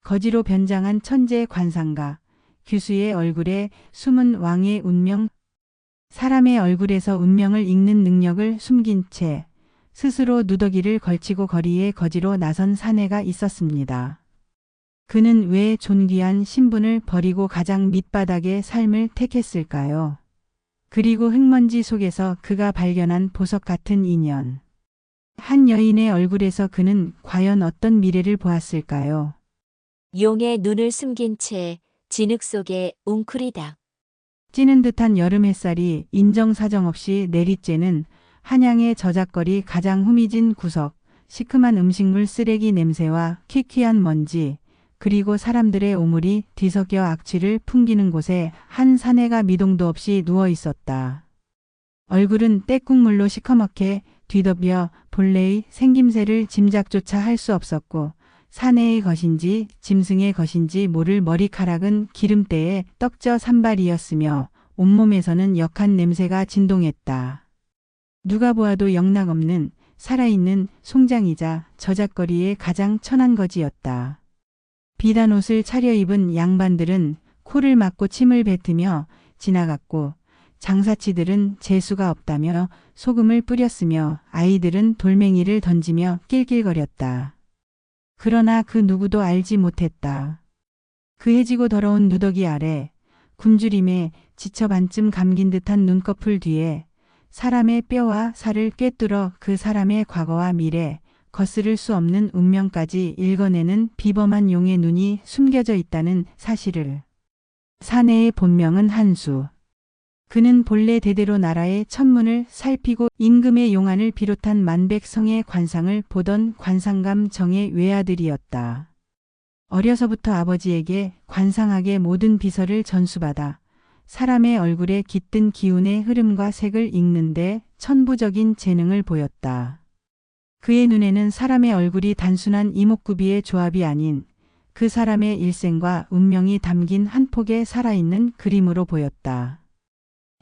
거지로 변장한 천재 관상가, 규수의 얼굴에 숨은 왕의 운명, 사람의 얼굴에서 운명을 읽는 능력을 숨긴 채 스스로 누더기를 걸치고 거리에 거지로 나선 사내가 있었습니다. 그는 왜 존귀한 신분을 버리고 가장 밑바닥의 삶을 택했을까요? 그리고 흙먼지 속에서 그가 발견한 보석 같은 인연. 한 여인의 얼굴에서 그는 과연 어떤 미래를 보았을까요? 용의 눈을 숨긴 채 진흙 속에 웅크리다. 찌는 듯한 여름 햇살이 인정사정 없이 내리쬐는 한양의 저작거리 가장 후미진 구석, 시큼한 음식물 쓰레기 냄새와 퀴퀴한 먼지, 그리고 사람들의 오물이 뒤섞여 악취를 풍기는 곳에 한 사내가 미동도 없이 누워 있었다. 얼굴은 떼국물로 시커멓게 뒤덮여 본래의 생김새를 짐작조차 할 수 없었고 사내의 것인지 짐승의 것인지 모를 머리카락은 기름때에 떡져 산발이었으며 온몸에서는 역한 냄새가 진동했다. 누가 보아도 영락없는 살아있는 송장이자 저작거리의 가장 천한 거지였다. 비단 옷을 차려입은 양반들은 코를 막고 침을 뱉으며 지나갔고 장사치들은 재수가 없다며 소금을 뿌렸으며 아이들은 돌멩이를 던지며 낄낄거렸다. 그러나 그 누구도 알지 못했다. 그 해지고 더러운 누더기 아래 굶주림에 지쳐 반쯤 감긴 듯한 눈꺼풀 뒤에 사람의 뼈와 살을 꿰뚫어 그 사람의 과거와 미래, 거스를 수 없는 운명까지 읽어내는 비범한 용의 눈이 숨겨져 있다는 사실을. 사내의 본명은 한수. 그는 본래 대대로 나라의 천문을 살피고 임금의 용안을 비롯한 만백성의 관상을 보던 관상감 정의 외아들이었다. 어려서부터 아버지에게 관상학의 모든 비서를 전수받아 사람의 얼굴에 깃든 기운의 흐름과 색을 읽는데 천부적인 재능을 보였다. 그의 눈에는 사람의 얼굴이 단순한 이목구비의 조합이 아닌 그 사람의 일생과 운명이 담긴 한 폭의 살아있는 그림으로 보였다.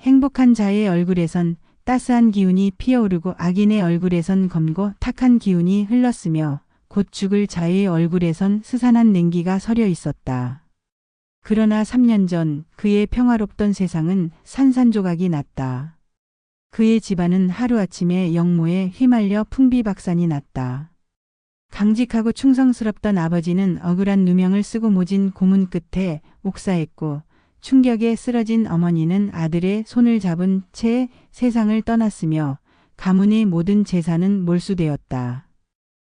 행복한 자의 얼굴에선 따스한 기운이 피어오르고 악인의 얼굴에선 검고 탁한 기운이 흘렀으며 곧 죽을 자의 얼굴에선 스산한 냉기가 서려 있었다. 그러나 3년 전 그의 평화롭던 세상은 산산조각이 났다. 그의 집안은 하루아침에 영모에 휘말려 풍비박산이 났다. 강직하고 충성스럽던 아버지는 억울한 누명을 쓰고 모진 고문 끝에 옥사했고 충격에 쓰러진 어머니는 아들의 손을 잡은 채 세상을 떠났으며 가문의 모든 재산은 몰수되었다.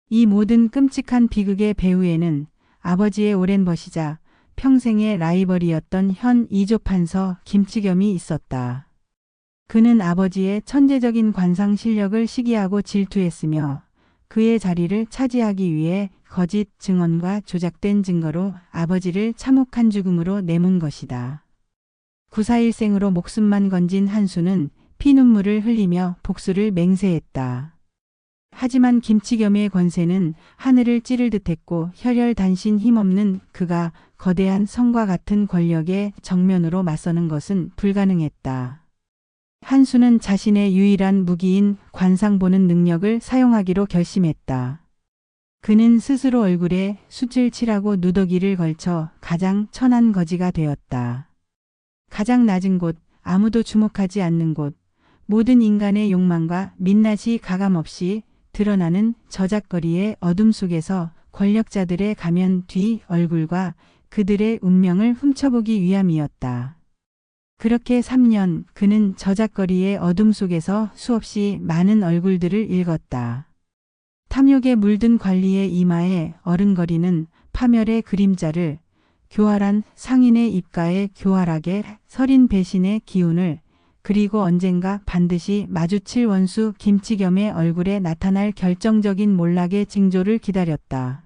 이 모든 끔찍한 비극의 배후에는 아버지의 오랜 벗이자 평생의 라이벌이었던 현 2조 판서 김치겸이 있었다. 그는 아버지의 천재적인 관상 실력을 시기하고 질투했으며 그의 자리를 차지하기 위해 거짓 증언과 조작된 증거로 아버지를 참혹한 죽음으로 내몬 것이다. 구사일생으로 목숨만 건진 한수는 피눈물을 흘리며 복수를 맹세했다. 하지만 김치겸의 권세는 하늘을 찌를 듯했고 혈혈단신 힘없는 그가 거대한 성과 같은 권력에 정면으로 맞서는 것은 불가능했다. 한수는 자신의 유일한 무기인 관상 보는 능력을 사용하기로 결심했다. 그는 스스로 얼굴에 숯을 칠하고 누더기를 걸쳐 가장 천한 거지가 되었다. 가장 낮은 곳, 아무도 주목하지 않는 곳, 모든 인간의 욕망과 민낯이 가감없이 드러나는 저작거리의 어둠 속에서 권력자들의 가면 뒤 얼굴과 그들의 운명을 훔쳐보기 위함이었다. 그렇게 3년 그는 저작거리의 어둠 속에서 수없이 많은 얼굴들을 읽었다. 탐욕에 물든 관리의 이마에 어른거리는 파멸의 그림자를, 교활한 상인의 입가에 교활하게 서린 배신의 기운을, 그리고 언젠가 반드시 마주칠 원수 김치겸의 얼굴에 나타날 결정적인 몰락의 징조를 기다렸다.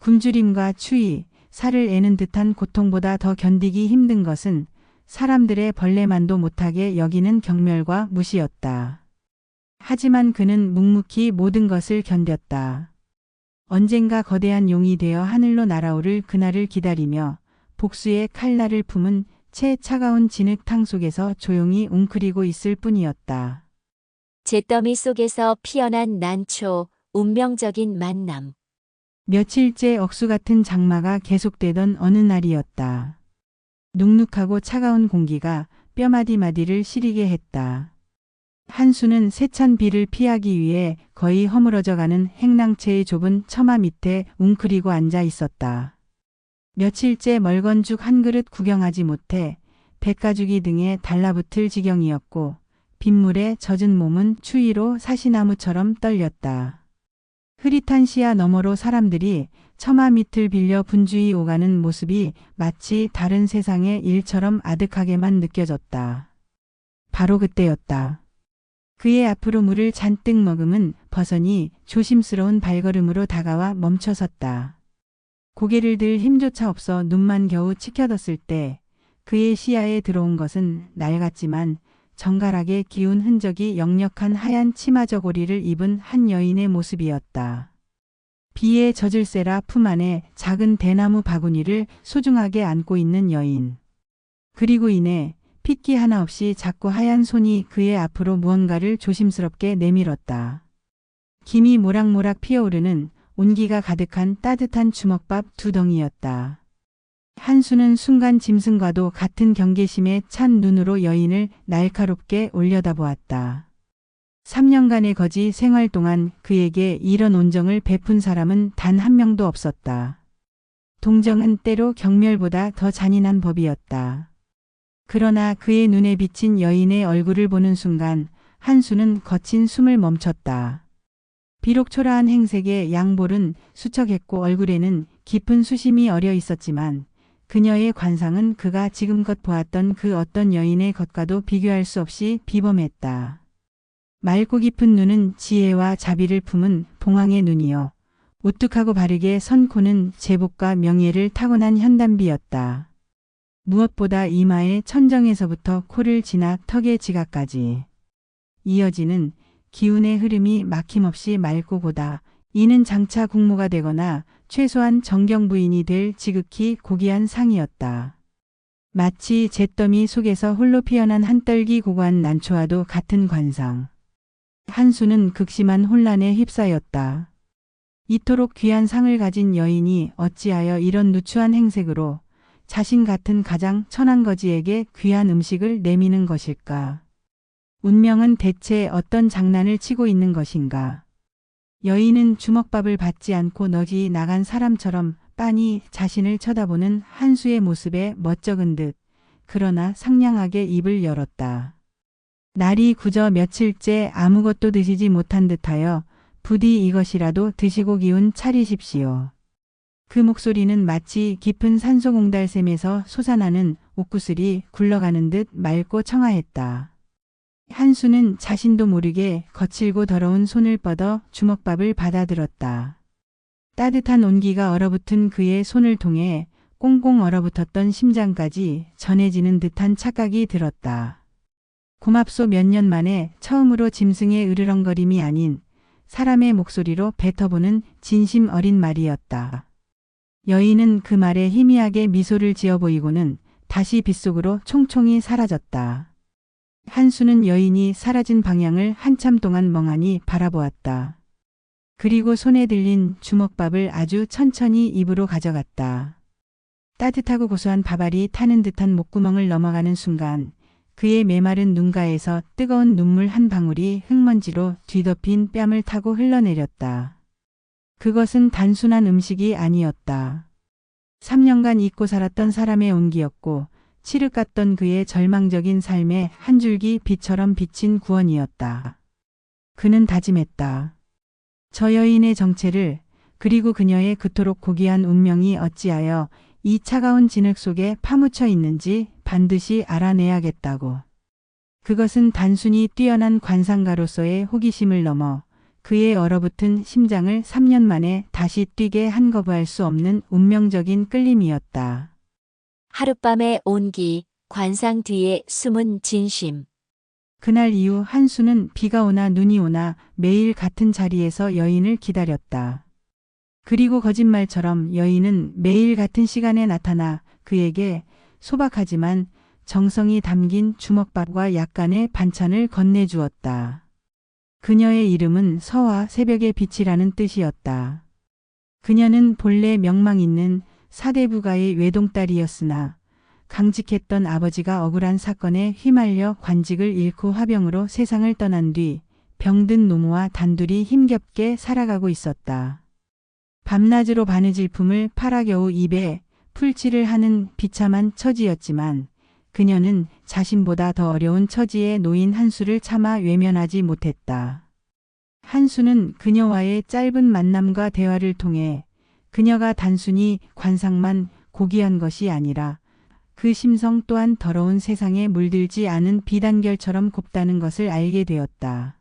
굶주림과 추위, 살을 애는 듯한 고통보다 더 견디기 힘든 것은 사람들의 벌레만도 못하게 여기는 경멸과 무시였다. 하지만 그는 묵묵히 모든 것을 견뎠다. 언젠가 거대한 용이 되어 하늘로 날아오를 그날을 기다리며 복수의 칼날을 품은 채 차가운 진흙탕 속에서 조용히 웅크리고 있을 뿐이었다. 잿더미 속에서 피어난 난초, 운명적인 만남. 며칠째 억수 같은 장마가 계속되던 어느 날이었다. 눅눅하고 차가운 공기가 뼈마디마디를 시리게 했다. 한수는 세찬 비를 피하기 위해 거의 허물어져가는 행랑채의 좁은 처마 밑에 웅크리고 앉아 있었다. 며칠째 멀건죽 한 그릇 구경하지 못해 백가죽이 등에 달라붙을 지경이었고 빗물에 젖은 몸은 추위로 사시나무처럼 떨렸다. 흐릿한 시야 너머로 사람들이 처마 밑을 빌려 분주히 오가는 모습이 마치 다른 세상의 일처럼 아득하게만 느껴졌다. 바로 그때였다. 그의 앞으로 물을 잔뜩 머금은 버선이 조심스러운 발걸음으로 다가와 멈춰섰다. 고개를 들 힘조차 없어 눈만 겨우 치켜뒀을 때 그의 시야에 들어온 것은 낡았지만 정갈하게 기운 흔적이 역력한 하얀 치마 저고리를 입은 한 여인의 모습이었다. 비에 젖을 세라 품 안에 작은 대나무 바구니를 소중하게 안고 있는 여인. 그리고 이내 핏기 하나 없이 작고 하얀 손이 그의 앞으로 무언가를 조심스럽게 내밀었다. 김이 모락모락 피어오르는 온기가 가득한 따뜻한 주먹밥 2덩이였다. 한수는 순간 짐승과도 같은 경계심에 찬 눈으로 여인을 날카롭게 올려다보았다. 3년간의 거지 생활 동안 그에게 이런 온정을 베푼 사람은 단 한 명도 없었다. 동정은 때로 경멸보다 더 잔인한 법이었다. 그러나 그의 눈에 비친 여인의 얼굴을 보는 순간 한수는 거친 숨을 멈췄다. 비록 초라한 행색의 양볼은 수척했고 얼굴에는 깊은 수심이 어려 있었지만 그녀의 관상은 그가 지금껏 보았던 그 어떤 여인의 것과도 비교할 수 없이 비범했다. 맑고 깊은 눈은 지혜와 자비를 품은 봉황의 눈이요. 우뚝하고 바르게 선 코는 제복과 명예를 타고난 현단비였다. 무엇보다 이마의 천정에서부터 코를 지나 턱의 지각까지 이어지는 기운의 흐름이 막힘없이 맑고 고다. 이는 장차 국모가 되거나 최소한 정경부인이 될 지극히 고귀한 상이었다. 마치 잿더미 속에서 홀로 피어난 한떨기 고고한 난초와도 같은 관상. 한수는 극심한 혼란에 휩싸였다. 이토록 귀한 상을 가진 여인이 어찌하여 이런 누추한 행색으로 자신 같은 가장 천한 거지에게 귀한 음식을 내미는 것일까? 운명은 대체 어떤 장난을 치고 있는 것인가? 여인은 주먹밥을 받지 않고 너지 나간 사람처럼 빤히 자신을 쳐다보는 한수의 모습에 멋쩍은 듯 그러나 상냥하게 입을 열었다. 날이 굳어 며칠째 아무것도 드시지 못한 듯하여 부디 이것이라도 드시고 기운 차리십시오. 그 목소리는 마치 깊은 산소공달샘에서 솟아나는 옥구슬이 굴러가는 듯 맑고 청아했다. 한수는 자신도 모르게 거칠고 더러운 손을 뻗어 주먹밥을 받아들었다. 따뜻한 온기가 얼어붙은 그의 손을 통해 꽁꽁 얼어붙었던 심장까지 전해지는 듯한 착각이 들었다. 고맙소 몇 년 만에 처음으로 짐승의 으르렁거림이 아닌 사람의 목소리로 뱉어보는 진심 어린 말이었다. 여인은 그 말에 희미하게 미소를 지어 보이고는 다시 빗속으로 총총히 사라졌다. 한수는 여인이 사라진 방향을 한참 동안 멍하니 바라보았다. 그리고 손에 들린 주먹밥을 아주 천천히 입으로 가져갔다. 따뜻하고 고소한 밥알이 타는 듯한 목구멍을 넘어가는 순간 그의 메마른 눈가에서 뜨거운 눈물 한 방울이 흙먼지로 뒤덮인 뺨을 타고 흘러내렸다. 그것은 단순한 음식이 아니었다. 3년간 잊고 살았던 사람의 온기였고 칠흑 같던 그의 절망적인 삶에 한 줄기 빛처럼 비친 구원이었다. 그는 다짐했다. 저 여인의 정체를 그리고 그녀의 그토록 고귀한 운명이 어찌하여 이 차가운 진흙 속에 파묻혀 있는지 반드시 알아내야겠다고. 그것은 단순히 뛰어난 관상가로서의 호기심을 넘어 그의 얼어붙은 심장을 3년 만에 다시 뛰게 한 거부할 수 없는 운명적인 끌림이었다. 하룻밤의 온기, 관상 뒤에 숨은 진심. 그날 이후 한수는 비가 오나 눈이 오나 매일 같은 자리에서 여인을 기다렸다. 그리고 거짓말처럼 여인은 매일 같은 시간에 나타나 그에게 소박하지만 정성이 담긴 주먹밥과 약간의 반찬을 건네주었다. 그녀의 이름은 서와 새벽의 빛이라는 뜻이었다. 그녀는 본래 명망 있는 사대부가의 외동딸이었으나 강직했던 아버지가 억울한 사건에 휘말려 관직을 잃고 화병으로 세상을 떠난 뒤 병든 노모와 단둘이 힘겹게 살아가고 있었다. 밤낮으로 바느질품을 팔아 겨우 입에 풀칠을 하는 비참한 처지였지만 그녀는 자신보다 더 어려운 처지에 놓인 한수를 차마 외면하지 못했다. 한수는 그녀와의 짧은 만남과 대화를 통해 그녀가 단순히 관상만 고귀한 것이 아니라 그 심성 또한 더러운 세상에 물들지 않은 비단결처럼 곱다는 것을 알게 되었다.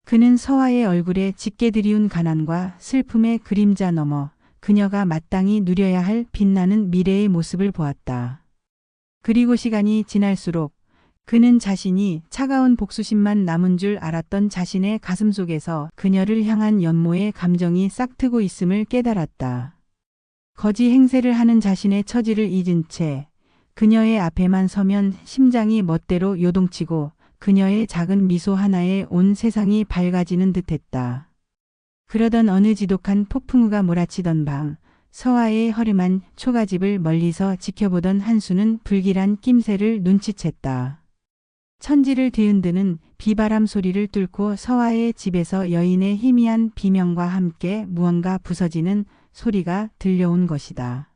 그는 서화의 얼굴에 짙게 드리운 가난과 슬픔의 그림자 너머 그녀가 마땅히 누려야 할 빛나는 미래의 모습을 보았다. 그리고 시간이 지날수록 그는 자신이 차가운 복수심만 남은 줄 알았던 자신의 가슴 속에서 그녀를 향한 연모의 감정이 싹트고 있음을 깨달았다. 거지 행세를 하는 자신의 처지를 잊은 채 그녀의 앞에만 서면 심장이 멋대로 요동치고 그녀의 작은 미소 하나에 온 세상이 밝아지는 듯했다. 그러던 어느 지독한 폭풍우가 몰아치던 밤 서화의 허름한 초가집을 멀리서 지켜보던 한수는 불길한 낌새를 눈치챘다. 천지를 뒤흔드는 비바람 소리를 뚫고 서화의 집에서 여인의 희미한 비명과 함께 무언가 부서지는 소리가 들려온 것이다.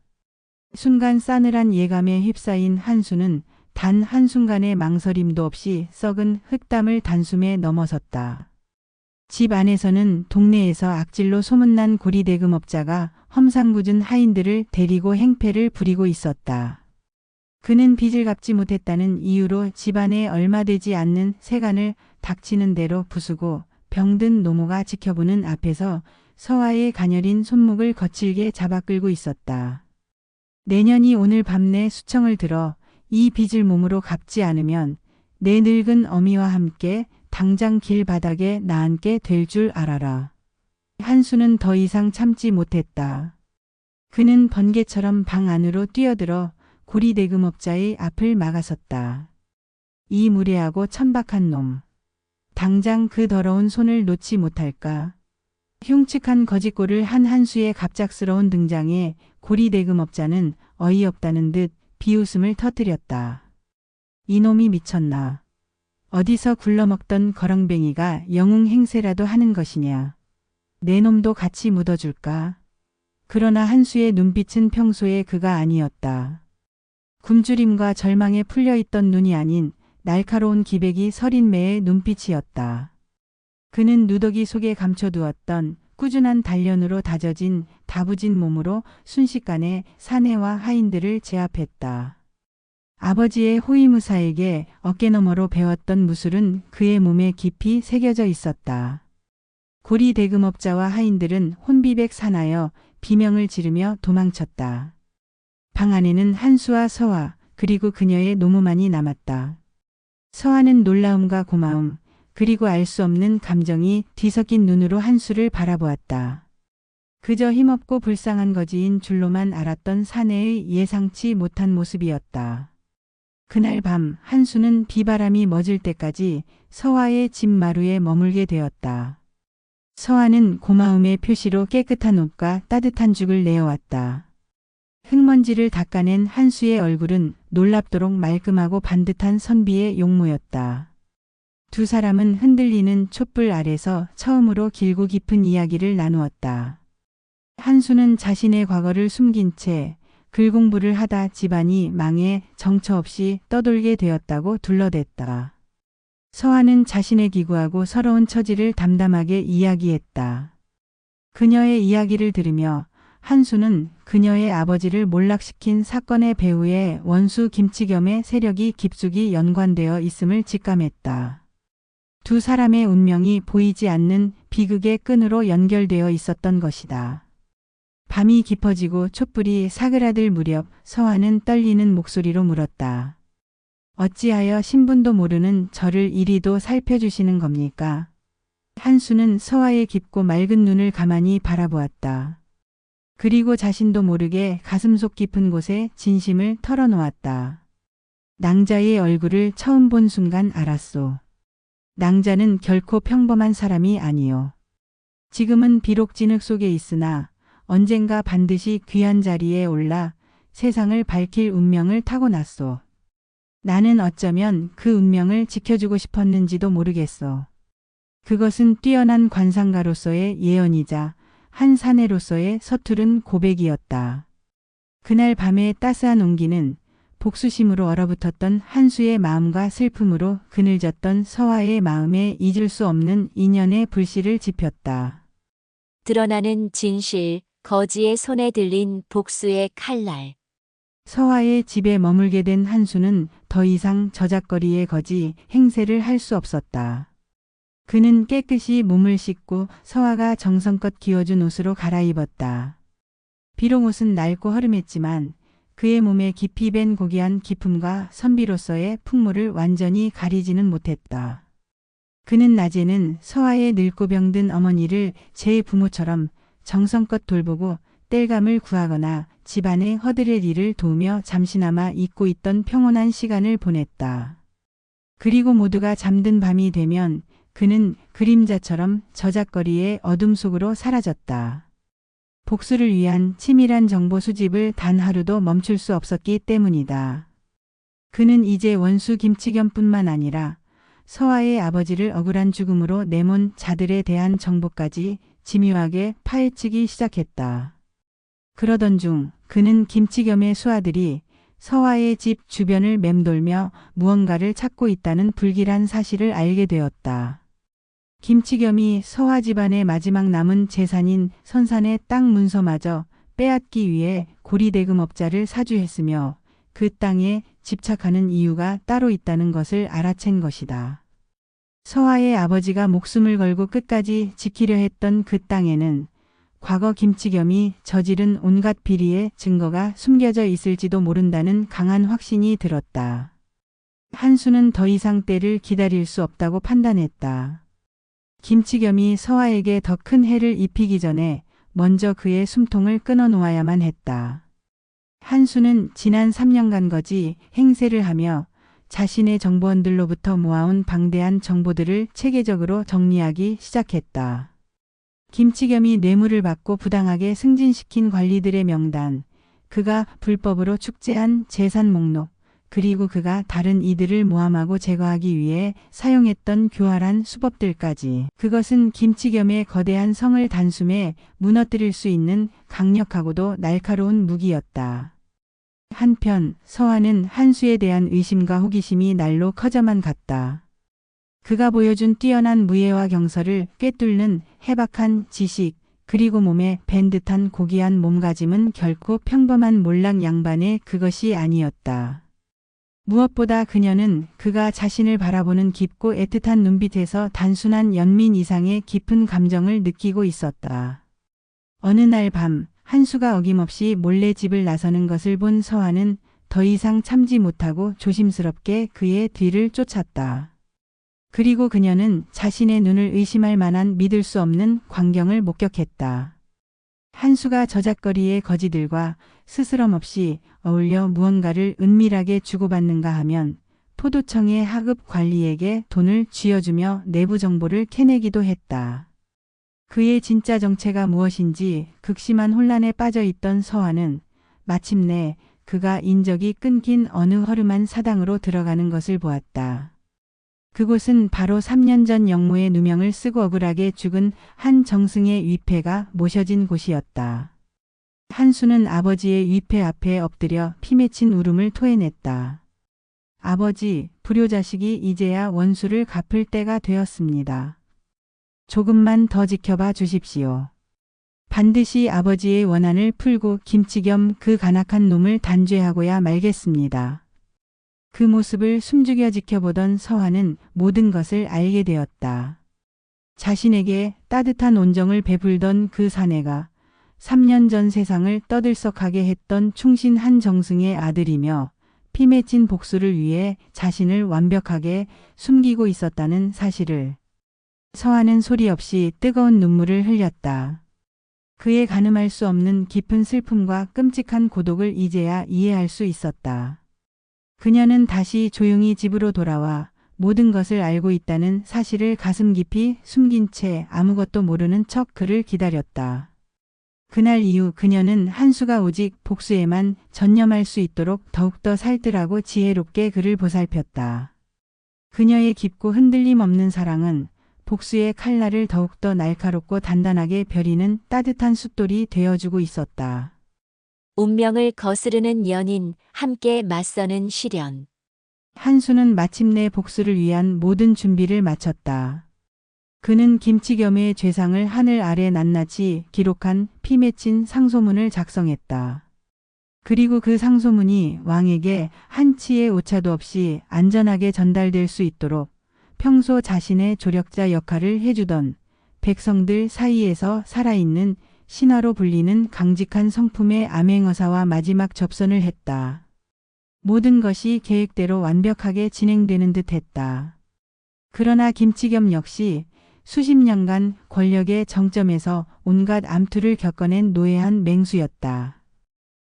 순간 싸늘한 예감에 휩싸인 한수는 단 한순간의 망설임도 없이 썩은 흙담을 단숨에 넘어섰다. 집 안에서는 동네에서 악질로 소문난 고리대금업자가 험상궂은 하인들을 데리고 행패를 부리고 있었다. 그는 빚을 갚지 못했다는 이유로 집안에 얼마 되지 않는 세간을 닥치는 대로 부수고 병든 노모가 지켜보는 앞에서 서화의 가녀린 손목을 거칠게 잡아 끌고 있었다. 내년이 오늘 밤 내 수청을 들어 이 빚을 몸으로 갚지 않으면 내 늙은 어미와 함께 당장 길바닥에 나앉게 될 줄 알아라. 한수는 더 이상 참지 못했다. 그는 번개처럼 방 안으로 뛰어들어 고리대금업자의 앞을 막아섰다. 이 무례하고 천박한 놈. 당장 그 더러운 손을 놓지 못할까. 흉측한 거짓골을 한 한수의 갑작스러운 등장에 고리대금업자는 어이없다는 듯 비웃음을 터뜨렸다. 이놈이 미쳤나. 어디서 굴러먹던 거렁뱅이가 영웅 행세라도 하는 것이냐. 내 놈도 같이 묻어줄까. 그러나 한수의 눈빛은 평소의 그가 아니었다. 굶주림과 절망에 풀려있던 눈이 아닌 날카로운 기백이 서린 매의 눈빛이었다. 그는 누더기 속에 감춰두었던 꾸준한 단련으로 다져진 다부진 몸으로 순식간에 사내와 하인들을 제압했다. 아버지의 호위무사에게 어깨너머로 배웠던 무술은 그의 몸에 깊이 새겨져 있었다. 고리대금업자와 하인들은 혼비백 사나여 비명을 지르며 도망쳤다. 방 안에는 한수와 서화 그리고 그녀의 노모만이 남았다. 서화는 놀라움과 고마움 그리고 알 수 없는 감정이 뒤섞인 눈으로 한수를 바라보았다. 그저 힘없고 불쌍한 거지인 줄로만 알았던 사내의 예상치 못한 모습이었다. 그날 밤 한수는 비바람이 멎을 때까지 서화의 집 마루에 머물게 되었다. 서화는 고마움의 표시로 깨끗한 옷과 따뜻한 죽을 내어왔다. 흙먼지를 닦아낸 한수의 얼굴은 놀랍도록 말끔하고 반듯한 선비의 용모였다. 두 사람은 흔들리는 촛불 아래서 처음으로 길고 깊은 이야기를 나누었다. 한수는 자신의 과거를 숨긴 채 글 공부를 하다 집안이 망해 정처 없이 떠돌게 되었다고 둘러댔다. 서화는 자신의 기구하고 서러운 처지를 담담하게 이야기했다. 그녀의 이야기를 들으며 한수는 그녀의 아버지를 몰락시킨 사건의 배후에 원수 김치겸의 세력이 깊숙이 연관되어 있음을 직감했다. 두 사람의 운명이 보이지 않는 비극의 끈으로 연결되어 있었던 것이다. 밤이 깊어지고 촛불이 사그라들 무렵 서화는 떨리는 목소리로 물었다. 어찌하여 신분도 모르는 저를 이리도 살펴주시는 겁니까? 한수는 서화의 깊고 맑은 눈을 가만히 바라보았다. 그리고 자신도 모르게 가슴속 깊은 곳에 진심을 털어놓았다. 낭자의 얼굴을 처음 본 순간 알았소. 낭자는 결코 평범한 사람이 아니요. 지금은 비록 진흙 속에 있으나 언젠가 반드시 귀한 자리에 올라 세상을 밝힐 운명을 타고났소. 나는 어쩌면 그 운명을 지켜주고 싶었는지도 모르겠소. 그것은 뛰어난 관상가로서의 예언이자 한 사내로서의 서투른 고백이었다. 그날 밤의 따스한 온기는 복수심으로 얼어붙었던 한수의 마음과 슬픔으로 그늘졌던 서화의 마음에 잊을 수 없는 인연의 불씨를 지폈다. 드러나는 진실, 거지의 손에 들린 복수의 칼날. 서화의 집에 머물게 된 한수는 더 이상 저작거리의 거지 행세를 할 수 없었다. 그는 깨끗이 몸을 씻고 서화가 정성껏 기워준 옷으로 갈아입었다. 비록 옷은 낡고 허름했지만 그의 몸에 깊이 밴 고귀한 기품과 선비로서의 풍모를 완전히 가리지는 못했다. 그는 낮에는 서화의 늙고 병든 어머니를 제 부모처럼 정성껏 돌보고 땔감을 구하거나 집안의 허들의 일을 도우며 잠시나마 잊고 있던 평온한 시간을 보냈다. 그리고 모두가 잠든 밤이 되면 그는 그림자처럼 저작거리의 어둠 속으로 사라졌다. 복수를 위한 치밀한 정보 수집을 단 하루도 멈출 수 없었기 때문이다. 그는 이제 원수 김치겸뿐만 아니라 서화의 아버지를 억울한 죽음으로 내몬 자들에 대한 정보까지 집요하게 파헤치기 시작했다. 그러던 중 그는 김치겸의 수하들이 서화의 집 주변을 맴돌며 무언가를 찾고 있다는 불길한 사실을 알게 되었다. 김치겸이 서화 집안의 마지막 남은 재산인 선산의 땅 문서마저 빼앗기 위해 고리대금업자를 사주했으며 그 땅에 집착하는 이유가 따로 있다는 것을 알아챈 것이다. 서화의 아버지가 목숨을 걸고 끝까지 지키려 했던 그 땅에는 과거 김치겸이 저지른 온갖 비리의 증거가 숨겨져 있을지도 모른다는 강한 확신이 들었다. 한수는 더 이상 때를 기다릴 수 없다고 판단했다. 김치겸이 서화에게 더 큰 해를 입히기 전에 먼저 그의 숨통을 끊어놓아야만 했다. 한수는 지난 3년간 거지 행세를 하며 자신의 정보원들로부터 모아온 방대한 정보들을 체계적으로 정리하기 시작했다. 김치겸이 뇌물을 받고 부당하게 승진시킨 관리들의 명단, 그가 불법으로 축제한 재산 목록, 그리고 그가 다른 이들을 모함하고 제거하기 위해 사용했던 교활한 수법들까지. 그것은 김치겸의 거대한 성을 단숨에 무너뜨릴 수 있는 강력하고도 날카로운 무기였다. 한편 서화는 한수에 대한 의심과 호기심이 날로 커져만 갔다. 그가 보여준 뛰어난 무예와 경서를 꿰뚫는 해박한 지식, 그리고 몸에 밴 듯한 고귀한 몸가짐은 결코 평범한 몰락 양반의 그것이 아니었다. 무엇보다 그녀는 그가 자신을 바라보는 깊고 애틋한 눈빛에서 단순한 연민 이상의 깊은 감정을 느끼고 있었다. 어느 날 밤 한수가 어김없이 몰래 집을 나서는 것을 본 서화는 더 이상 참지 못하고 조심스럽게 그의 뒤를 쫓았다. 그리고 그녀는 자신의 눈을 의심할 만한 믿을 수 없는 광경을 목격했다. 한수가 저작거리의 거지들과 스스럼 없이 어울려 무언가를 은밀하게 주고받는가 하면 포도청의 하급 관리에게 돈을 쥐어주며 내부 정보를 캐내기도 했다. 그의 진짜 정체가 무엇인지 극심한 혼란에 빠져 있던 서화는 마침내 그가 인적이 끊긴 어느 허름한 사당으로 들어가는 것을 보았다. 그곳은 바로 3년 전 영모의 누명을 쓰고 억울하게 죽은 한 정승의 위패가 모셔진 곳이었다. 한수는 아버지의 위패 앞에 엎드려 피 맺힌 울음을 토해냈다. 아버지, 불효자식이 이제야 원수를 갚을 때가 되었습니다. 조금만 더 지켜봐 주십시오. 반드시 아버지의 원한을 풀고 김치겸 그 간악한 놈을 단죄하고야 말겠습니다. 그 모습을 숨죽여 지켜보던 서화는 모든 것을 알게 되었다. 자신에게 따뜻한 온정을 베풀던 그 사내가 3년 전 세상을 떠들썩하게 했던 충신한 정승의 아들이며 피 맺힌 복수를 위해 자신을 완벽하게 숨기고 있었다는 사실을. 서화는 소리 없이 뜨거운 눈물을 흘렸다. 그의 가늠할 수 없는 깊은 슬픔과 끔찍한 고독을 이제야 이해할 수 있었다. 그녀는 다시 조용히 집으로 돌아와 모든 것을 알고 있다는 사실을 가슴 깊이 숨긴 채 아무것도 모르는 척 그를 기다렸다. 그날 이후 그녀는 한수가 오직 복수에만 전념할 수 있도록 더욱더 살뜰하고 지혜롭게 그를 보살폈다. 그녀의 깊고 흔들림 없는 사랑은 복수의 칼날을 더욱더 날카롭고 단단하게 벼리는 따뜻한 숫돌이 되어주고 있었다. 운명을 거스르는 연인, 함께 맞서는 시련. 한수는 마침내 복수를 위한 모든 준비를 마쳤다. 그는 김치겸의 죄상을 하늘 아래 낱낱이 기록한 피 맺힌 상소문을 작성했다. 그리고 그 상소문이 왕에게 한치의 오차도 없이 안전하게 전달될 수 있도록 평소 자신의 조력자 역할을 해주던 백성들 사이에서 살아있는 신화로 불리는 강직한 성품의 암행어사와 마지막 접선을 했다. 모든 것이 계획대로 완벽하게 진행되는 듯 했다. 그러나 김치겸 역시 수십 년간 권력의 정점에서 온갖 암투를 겪어낸 노예한 맹수였다.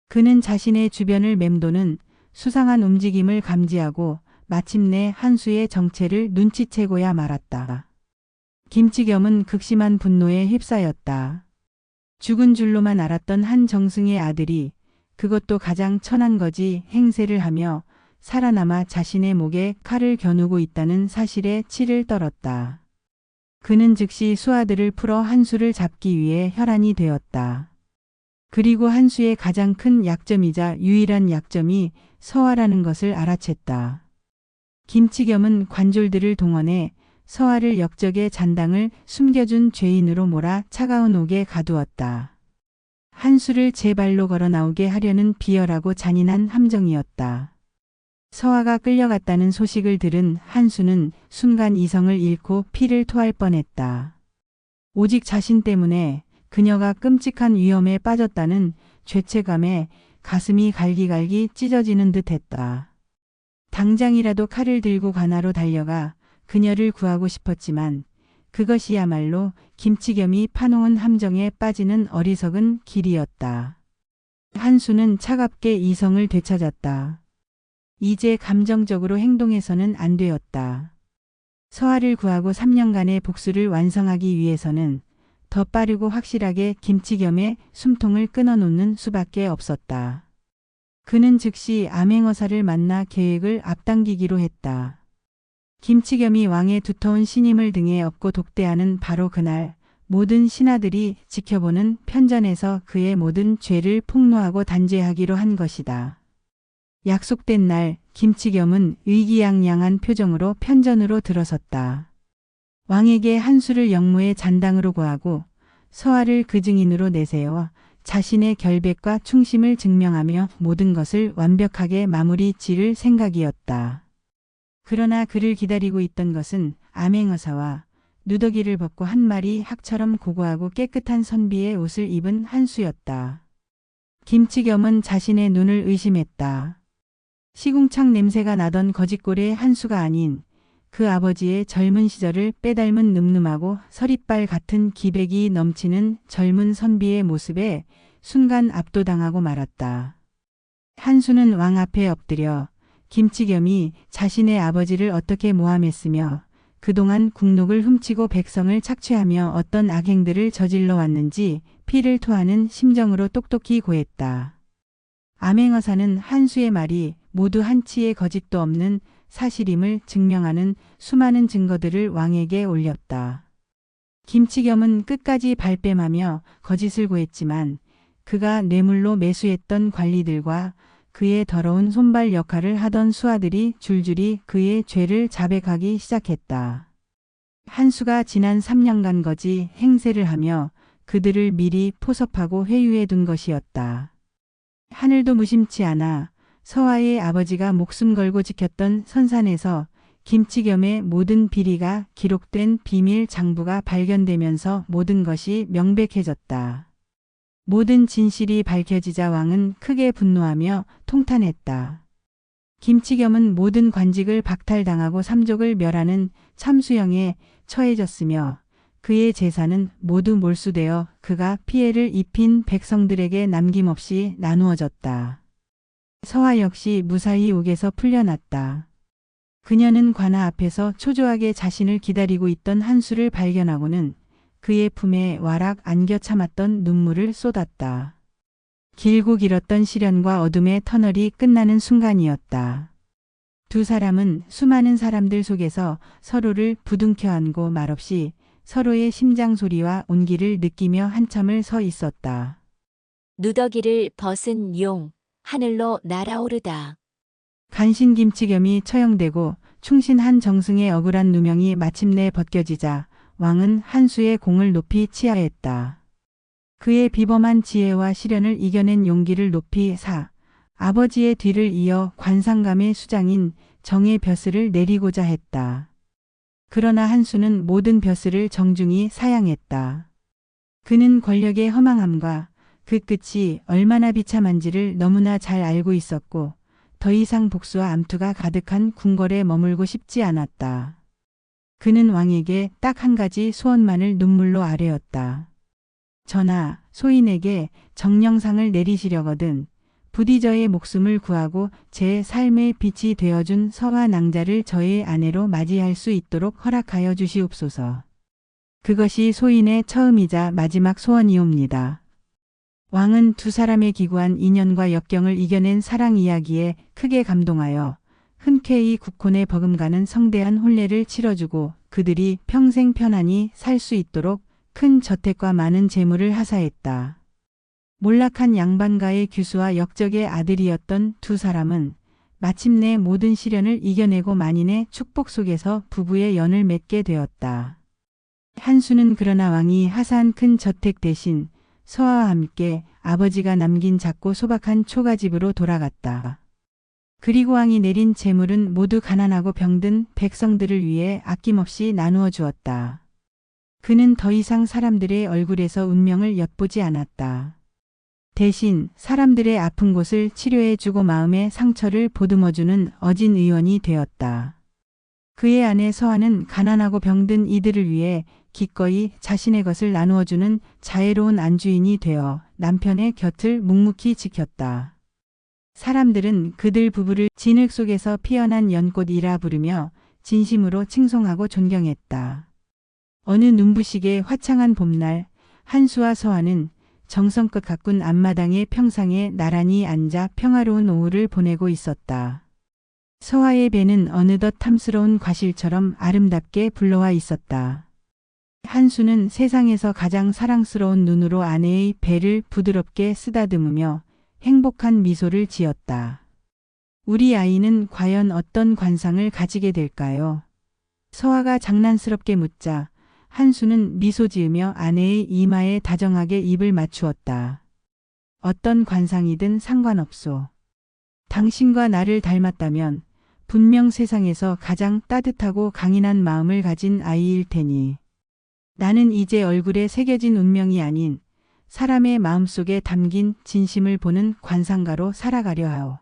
그는 자신의 주변을 맴도는 수상한 움직임을 감지하고 마침내 한수의 정체를 눈치채고야 말았다. 김치겸은 극심한 분노에 휩싸였다. 죽은 줄로만 알았던 한 정승의 아들이 그것도 가장 천한 거지 행세를 하며 살아남아 자신의 목에 칼을 겨누고 있다는 사실에 치를 떨었다. 그는 즉시 수하들을 풀어 한수를 잡기 위해 혈안이 되었다. 그리고 한수의 가장 큰 약점이자 유일한 약점이 서화라는 것을 알아챘다. 김치겸은 관졸들을 동원해 서화를 역적의 잔당을 숨겨준 죄인으로 몰아 차가운 옥에 가두었다. 한수를 제 발로 걸어 나오게 하려는 비열하고 잔인한 함정이었다. 서화가 끌려갔다는 소식을 들은 한수는 순간 이성을 잃고 피를 토할 뻔했다. 오직 자신 때문에 그녀가 끔찍한 위험에 빠졌다는 죄책감에 가슴이 갈기갈기 찢어지는 듯했다. 당장이라도 칼을 들고 관하로 달려가 그녀를 구하고 싶었지만 그것이야말로 김치겸이 파놓은 함정에 빠지는 어리석은 길이었다. 한수는 차갑게 이성을 되찾았다. 이제 감정적으로 행동해서는 안 되었다. 서화를 구하고 3년간의 복수를 완성하기 위해서는 더 빠르고 확실하게 김치겸의 숨통을 끊어놓는 수밖에 없었다. 그는 즉시 암행어사를 만나 계획을 앞당기기로 했다. 김치겸이 왕의 두터운 신임을 등에 업고 독대하는 바로 그날 모든 신하들이 지켜보는 편전에서 그의 모든 죄를 폭로하고 단죄하기로 한 것이다. 약속된 날 김치겸은 의기양양한 표정으로 편전으로 들어섰다. 왕에게 한수를 영무의 잔당으로 고하고 서화를 그 증인으로 내세워 자신의 결백과 충심을 증명하며 모든 것을 완벽하게 마무리 지을 생각이었다. 그러나 그를 기다리고 있던 것은 암행어사와 누더기를 벗고 한 마리 학처럼 고고하고 깨끗한 선비의 옷을 입은 한수였다. 김치겸은 자신의 눈을 의심했다. 시궁창 냄새가 나던 거짓골의 한수가 아닌 그 아버지의 젊은 시절을 빼닮은 늠름하고 서리빨 같은 기백이 넘치는 젊은 선비의 모습에 순간 압도당하고 말았다. 한수는 왕 앞에 엎드려 김치겸이 자신의 아버지를 어떻게 모함했으며 그동안 국록을 훔치고 백성을 착취하며 어떤 악행들을 저질러 왔는지 피를 토하는 심정으로 똑똑히 고했다. 암행어사는 한수의 말이 모두 한치의 거짓도 없는 사실임을 증명하는 수많은 증거들을 왕에게 올렸다. 김치겸은 끝까지 발뺌하며 거짓을 고했지만 그가 뇌물로 매수했던 관리들과 그의 더러운 손발 역할을 하던 수하들이 줄줄이 그의 죄를 자백하기 시작했다. 한수가 지난 3년간 거짓 행세를 하며 그들을 미리 포섭하고 회유해 둔 것이었다. 하늘도 무심치 않아 서화의 아버지가 목숨 걸고 지켰던 선산에서 김치겸의 모든 비리가 기록된 비밀 장부가 발견되면서 모든 것이 명백해졌다. 모든 진실이 밝혀지자 왕은 크게 분노하며 통탄했다. 김치겸은 모든 관직을 박탈당하고 삼족을 멸하는 참수형에 처해졌으며 그의 재산은 모두 몰수되어 그가 피해를 입힌 백성들에게 남김없이 나누어졌다. 서화 역시 무사히 옥에서 풀려났다. 그녀는 관아 앞에서 초조하게 자신을 기다리고 있던 한수를 발견하고는 그의 품에 와락 안겨 참았던 눈물을 쏟았다. 길고 길었던 시련과 어둠의 터널이 끝나는 순간이었다. 두 사람은 수많은 사람들 속에서 서로를 부둥켜 안고 말없이 서로의 심장 소리와 온기를 느끼며 한참을 서 있었다. 누더기를 벗은 용, 하늘로 날아오르다. 간신김치겸이 처형되고 충신한 정승의 억울한 누명이 마침내 벗겨지자 왕은 한수의 공을 높이 치하했다. 그의 비범한 지혜와 시련을 이겨낸 용기를 높이 사 아버지의 뒤를 이어 관상감의 수장인 정의 벼슬을 내리고자 했다. 그러나 한수는 모든 벼슬을 정중히 사양했다. 그는 권력의 허망함과 그 끝이 얼마나 비참한지를 너무나 잘 알고 있었고 더 이상 복수와 암투가 가득한 궁궐에 머물고 싶지 않았다. 그는 왕에게 딱 한 가지 소원만을 눈물로 아뢰었다. 전하, 소인에게 정령상을 내리시려거든 부디 저의 목숨을 구하고 제 삶의 빛이 되어준 서화 낭자를 저의 아내로 맞이할 수 있도록 허락하여 주시옵소서. 그것이 소인의 처음이자 마지막 소원이옵니다. 왕은 두 사람의 기구한 인연과 역경을 이겨낸 사랑 이야기에 크게 감동하여 흔쾌히 국혼에 버금가는 성대한 혼례를 치러주고 그들이 평생 편안히 살 수 있도록 큰 저택과 많은 재물을 하사했다. 몰락한 양반가의 규수와 역적의 아들이었던 두 사람은 마침내 모든 시련을 이겨내고 만인의 축복 속에서 부부의 연을 맺게 되었다. 한수는 그러나 왕이 하사한 큰 저택 대신 서화와 함께 아버지가 남긴 작고 소박한 초가집으로 돌아갔다. 그리고 왕이 내린 재물은 모두 가난하고 병든 백성들을 위해 아낌없이 나누어 주었다. 그는 더 이상 사람들의 얼굴에서 운명을 엿보지 않았다. 대신 사람들의 아픈 곳을 치료해주고 마음의 상처를 보듬어주는 어진 의원이 되었다. 그의 아내 서화는 가난하고 병든 이들을 위해 기꺼이 자신의 것을 나누어주는 자애로운 안주인이 되어 남편의 곁을 묵묵히 지켰다. 사람들은 그들 부부를 진흙 속에서 피어난 연꽃이라 부르며 진심으로 칭송하고 존경했다. 어느 눈부시게 화창한 봄날 한수와 서화는 정성껏 가꾼 앞마당의 평상에 나란히 앉아 평화로운 오후를 보내고 있었다. 서화의 배는 어느덧 탐스러운 과실처럼 아름답게 불러와 있었다. 한수는 세상에서 가장 사랑스러운 눈으로 아내의 배를 부드럽게 쓰다듬으며 행복한 미소를 지었다. 우리 아이는 과연 어떤 관상을 가지게 될까요? 서화가 장난스럽게 묻자 한수는 미소 지으며 아내의 이마에 다정하게 입을 맞추었다. 어떤 관상이든 상관없소. 당신과 나를 닮았다면 분명 세상에서 가장 따뜻하고 강인한 마음을 가진 아이일 테니. 나는 이제 얼굴에 새겨진 운명이 아닌 사람의 마음속에 담긴 진심을 보는 관상가로 살아가려 하오.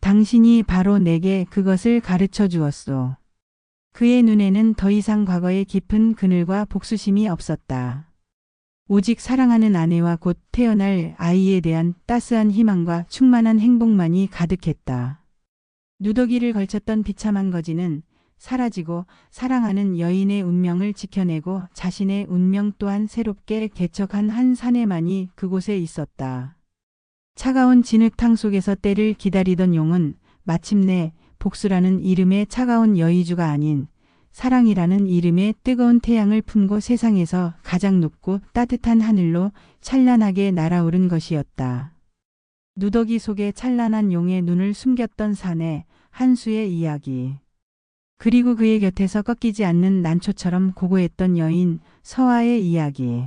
당신이 바로 내게 그것을 가르쳐 주었소. 그의 눈에는 더 이상 과거의 깊은 그늘과 복수심이 없었다. 오직 사랑하는 아내와 곧 태어날 아이에 대한 따스한 희망과 충만한 행복만이 가득했다. 누더기를 걸쳤던 비참한 거지는 사라지고 사랑하는 여인의 운명을 지켜내고 자신의 운명 또한 새롭게 개척한 한 사내만이 그곳에 있었다. 차가운 진흙탕 속에서 때를 기다리던 용은 마침내 복수라는 이름의 차가운 여의주가 아닌 사랑이라는 이름의 뜨거운 태양을 품고 세상에서 가장 높고 따뜻한 하늘로 찬란하게 날아오른 것이었다. 누더기 속에 찬란한 용의 눈을 숨겼던 사내 한수의 이야기. 그리고 그의 곁에서 꺾이지 않는 난초처럼 고고했던 여인 서화의 이야기.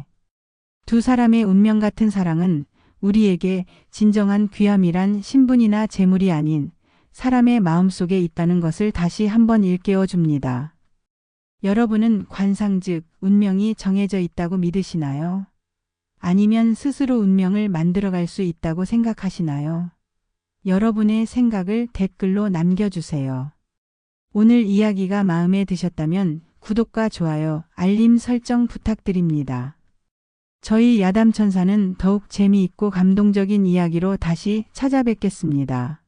두 사람의 운명 같은 사랑은 우리에게 진정한 귀함이란 신분이나 재물이 아닌 사람의 마음속에 있다는 것을 다시 한번 일깨워 줍니다. 여러분은 관상 즉 운명이 정해져 있다고 믿으시나요? 아니면 스스로 운명을 만들어갈 수 있다고 생각하시나요? 여러분의 생각을 댓글로 남겨주세요. 오늘 이야기가 마음에 드셨다면 구독과 좋아요, 알림 설정 부탁드립니다. 저희 야담천사는 더욱 재미있고 감동적인 이야기로 다시 찾아뵙겠습니다.